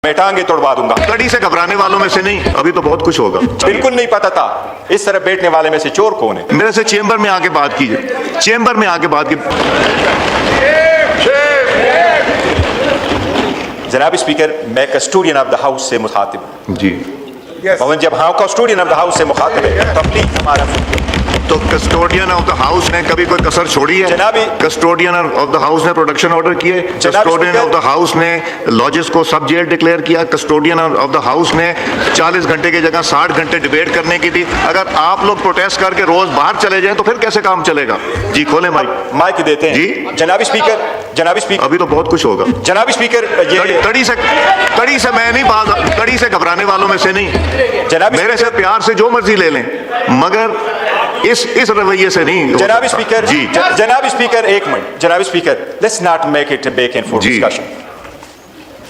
میں ٹانگیں توڑوا دوں گا. کڑی سے گھبرانے والوں میں سے نہیں, ابھی تو بہت کچھ ہوگا. بالکل نہیں پتا تھا اس طرح بیٹھنے والے میں سے چور کون ہے. میرے سے چیمبر میں آ کے بات کیجیے, چیمبر میں آ کے بات کیجیے. جناب اسپیکر, میں کسٹوڈین آف دا ہاؤس سے مخاطب ہوں. جی پون جب ہاں کسٹوڈین آف دا ہاؤس سے مخاطب ہے تو پلیز ہمارا تو کسٹوڈین آف دا ہاؤس نے کبھی کوئی کسر چھوڑی ہے؟ جنابی کسٹوڈین آف دا ہاؤس نے پروڈکشن آرڈر کیے, کسٹوڈین آف دا ہاؤس نے لاجز کو سب جیل ڈکلیئر کیا, کسٹوڈین آف دا ہاؤس نے 40 گھنٹے کی جگہ 60 گھنٹے ڈیبیٹ کرنے کی تھی. اگر آپ لوگ پروٹیسٹ کر کے روز باہر چلے جائیں تو پھر کیسے کام چلے گا؟ جی کھولیں مائک. مائک دیتے ہیں. جی جناب اسپیکر, جناب اسپیکر, ابھی تو بہت کچھ ہوگا. جناب اسپیکر, یہ کڑی سے میں نہیں بات, کڑی سے گھبرانے والوں میں سے نہیں. جناب میرے سے پیار سے جو مرضی لے لیں, مگر اس رویے سے نہیں. جناب اسپیکر, جی جناب اسپیکر ایک منٹ. جناب speaker, let's not make it back and forth discussion.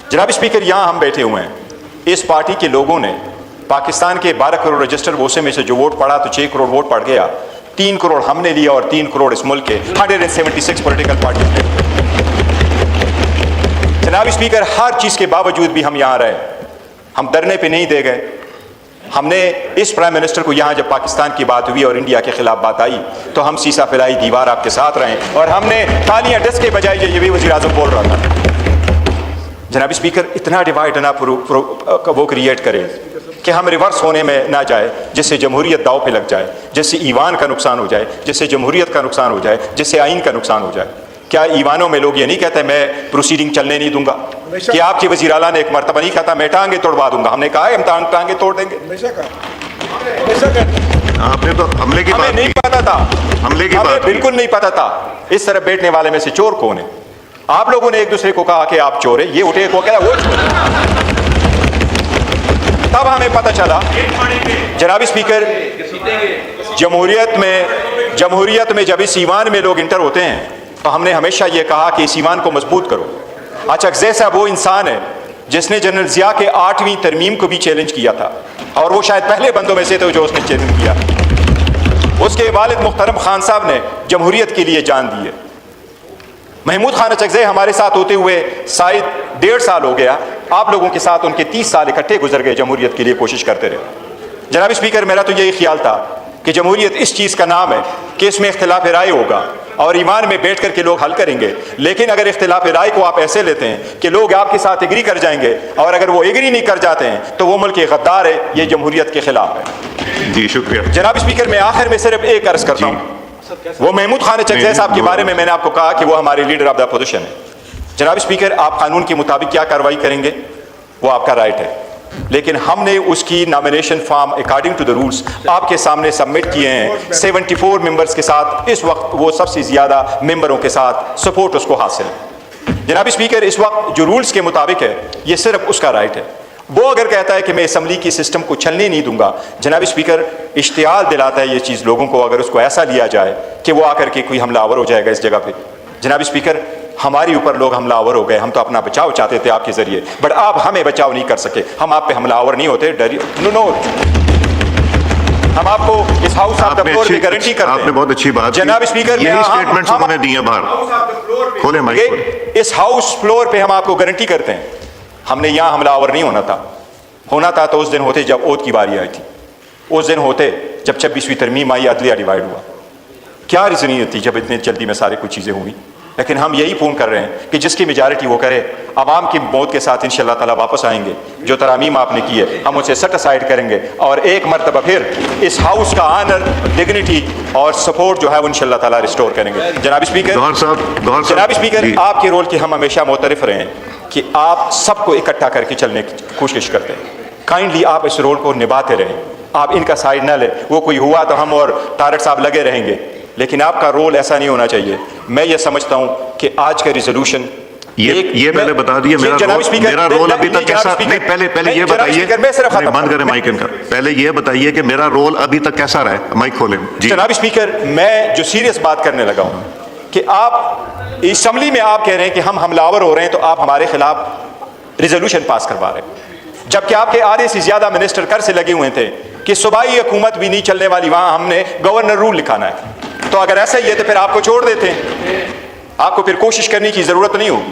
جناب اسپیکر, یہاں ہم بیٹھے ہوئے ہیں, اس پارٹی کے لوگوں نے پاکستان کے 12 کروڑ رجسٹر ووٹر میں سے جو ووٹ پڑا تو 6 کروڑ ووٹ پڑ گیا. 3 کروڑ ہم نے لیا اور 3 کروڑ اس ملک کے 176 پولیٹیکل پارٹیز نے. جناب اسپیکر, ہر چیز کے باوجود بھی ہم یہاں رہے, ہم دھرنے پہ نہیں دے گئے. ہم نے اس پرائم منسٹر کو یہاں جب پاکستان کی بات ہوئی اور انڈیا کے خلاف بات آئی تو ہم سیسا پھیلائی دیوار آپ کے ساتھ رہے, اور ہم نے تالیاں ڈس کے بجائے یہ بھی وزیر اعظم بول رہا تھا. جناب اسپیکر, اتنا ڈیوائڈ نہ وہ کریٹ کرے کہ ہم ریورس ہونے میں نہ جائے, جس سے جمہوریت داؤ پہ لگ جائے, جس سے ایوان کا نقصان ہو جائے, جس سے جمہوریت کا نقصان ہو جائے, جس سے آئین کا نقصان ہو جائے. کیا ایوانوں میں لوگ یہ نہیں کہتے میں پروسیڈنگ چلنے نہیں دوں گا؟ کہ آپ کے وزیر اعلیٰ نے ایک مرتبہ نہیں کہا میں ٹانگیں توڑوا دوں گا؟ ہم نے کہا ہے ہم ٹانگیں توڑ دیں گے. آپ نے تو حملے کی بات نہیں پتا تھا, حملے کی بات بالکل نہیں پتا تھا اس طرح بیٹھنے والے میں سے چور کون ہے. آپ لوگوں نے ایک دوسرے کو کہا کہ آپ چور ہیں, یہ اٹھے کو کہا وہ چور. تب ہمیں پتہ چلا. جناب اسپیکر, جمہوریت میں جب اس ایوان میں لوگ انٹر ہوتے ہیں تو ہم نے ہمیشہ یہ کہا کہ اس ایوان کو مضبوط کرو. اچکزئی صاحب وہ انسان ہے جس نے جنرل ضیاء کے 8ویں ترمیم کو بھی چیلنج کیا تھا, اور وہ شاید پہلے بندوں میں سے تھے جو اس نے چیلنج کیا. اس کے والد محترم خان صاحب نے جمہوریت کے لیے جان دی ہے. محمود خان اچکزئی ہمارے ساتھ ہوتے ہوئے شاید 1.5 سال ہو گیا, آپ لوگوں کے ساتھ ان کے 30 سال اکٹھے گزر گئے جمہوریت کے لیے کوشش کرتے رہے. جناب اسپیکر, میرا تو یہی خیال تھا کہ جمہوریت اس چیز کا نام ہے کہ اس میں اختلاف رائے ہوگا اور ایوان میں بیٹھ کر کے لوگ حل کریں گے. لیکن اگر اختلاف رائے کو آپ ایسے لیتے ہیں کہ لوگ آپ کے ساتھ ایگری کر جائیں گے, اور اگر وہ ایگری نہیں کر جاتے ہیں تو وہ ملک غدار ہے, یہ جمہوریت کے خلاف ہے. جی شکریہ. جناب اسپیکر, میں آخر میں صرف ایک عرض کرتا ہوں. وہ محمود خان اچکزئی صاحب کے بارے میں نے آپ کو کہا کہ وہ ہمارے لیڈر آف دا اپوزیشن ہے. جناب اسپیکر, آپ قانون کے مطابق کیا کارروائی کریں گے وہ آپ کا رائٹ ہے, لیکن ہم نے اس کی nomination form according to the rules آپ کے سامنے سبمٹ کیے ہیں 74 ممبرز کے ساتھ. اس وقت وہ سب سے زیادہ ممبروں کے ساتھ سپورٹ اس کو حاصل ہے. جناب اسپیکر, اس وقت جو رولز کے مطابق ہے یہ صرف اس کا رائٹ ہے. وہ اگر کہتا ہے کہ میں اسمبلی کی سسٹم کو چلنے نہیں دوں گا, جناب اسپیکر اشتعال دلاتا ہے یہ چیز لوگوں کو, اگر اس کو ایسا لیا جائے کہ وہ آ کر کے کوئی حملہ آور ہو جائے گا اس جگہ پہ. جناب اسپیکر, ہماری اوپر لوگ حملہ آور ہو گئے, ہم تو اپنا بچاؤ چاہتے تھے آپ کے ذریعے, بٹ آپ ہمیں بچاؤ نہیں کر سکے. ہم آپ پہ حملہ آور نہیں ہوتے, نو, ہم آپ کو اس ہاؤس آف دا فلور کی گارنٹی کرتے ہیں. آپ نے بہت اچھی بات کی. جناب اسپیکر, یہی سٹیٹمنٹس انہوں نے دی ہیں باہر. کھولیں مائک. اس ہاؤس فلور پہ ہم آپ کو گارنٹی کرتے ہیں ہم نے یہاں حملہ آور نہیں ہونا تھا تو اس دن ہوتے جب عہد کی باری آئی تھی, اس دن ہوتے جب 26ویں ترمیم آئی, عدلیہ ڈیوائڈ ہوا. کیا ریزنیت تھی جب اتنے جلدی میں سارے کچھ چیزیں ہوئی. لیکن ہم یہی فون کر رہے ہیں کہ جس کی میجارٹی وہ کرے, عوام کی موت کے ساتھ انشاءاللہ تعالیٰ واپس آئیں گے. جو ترامیم آپ نے کی ہے ہم اسے سیٹ اسائڈ کریں گے, اور ایک مرتبہ پھر اس ہاؤس کا آنر, ڈگنیٹی اور سپورٹ جو ہے وہ انشاءاللہ تعالیٰ ریسٹور کریں گے. جناب اسپیکر, آپ کے رول کی ہم ہمیشہ معترف رہے ہیں کہ آپ سب کو اکٹھا کر کے چلنے کی کوشش کرتے ہیں. کائنڈلی آپ اس رول کو نبھاتے رہیں, آپ ان کا سائڈ نہ لیں. وہ کوئی ہوا تو ہم اور طارق صاحب لگے رہیں گے, لیکن آپ کا رول ایسا نہیں ہونا چاہیے. میں یہ سمجھتا ہوں کہ آج کا ریزولوشن یہ پہلے بتا دیے میرا رول ابھی تک کیسا نہیں. پہلے یہ بتائیے, بند کریں مائک ان کا. پہلے یہ بتائیے کہ میرا رول ابھی تک کیسا رہا ہے. مائک کھولیں. جناب اسپیکر, میں جو سیریس بات کرنے لگا ہوں کہ آپ اسمبلی میں آپ کہہ رہے ہیں کہ ہم حملہ آور ہو رہے ہیں تو آپ ہمارے خلاف ریزولوشن پاس کروا رہے ہیں, جبکہ آپ کے آدھے سے زیادہ منسٹر کر سے لگے ہوئے تھے کہ صوبائی حکومت بھی نہیں چلنے والی, وہاں ہم نے گورنر رول لکھانا ہے. تو اگر ایسا ہی ہے تو پھر آپ کو چھوڑ دیتے ہیں, آپ کو پھر کوشش کرنے کی ضرورت نہیں ہوگی.